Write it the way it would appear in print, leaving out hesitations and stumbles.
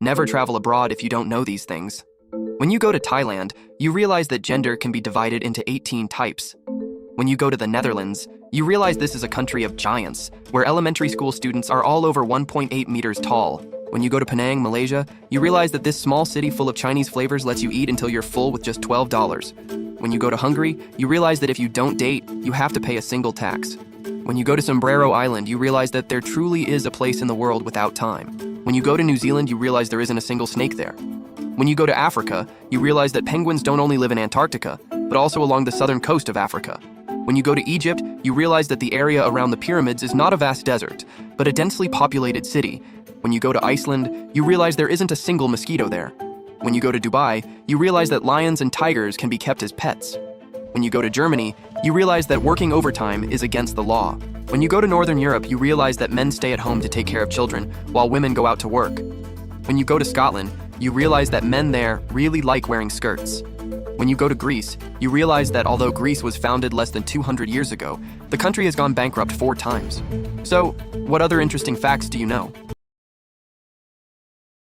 Never travel abroad if you don't know these things. When you go to Thailand, you realize that gender can be divided into 18 types. When you go to the Netherlands, you realize this is a country of giants, where elementary school students are all over 1.8 meters tall. When you go to Penang, Malaysia, you realize that this small city full of Chinese flavors lets you eat until you're full with just $12. When you go to Hungary, you realize that if you don't date, you have to pay a single tax. When you go to Sombrero Island, you realize that there truly is a place in the world without time. When you go to New Zealand, you realize there isn't a single snake there. When you go to Africa, you realize that penguins don't only live in Antarctica, but also along the southern coast of Africa. When you go to Egypt, you realize that the area around the pyramids is not a vast desert, but a densely populated city. When you go to Iceland, you realize there isn't a single mosquito there. When you go to Dubai, you realize that lions and tigers can be kept as pets. When you go to Germany, you realize that working overtime is against the law. When you go to Northern Europe, you realize that men stay at home to take care of children, while women go out to work. When you go to Scotland, you realize that men there really like wearing skirts. When you go to Greece, you realize that although Greece was founded less than 200 years ago, the country has gone bankrupt 4 times. So, what other interesting facts do you know?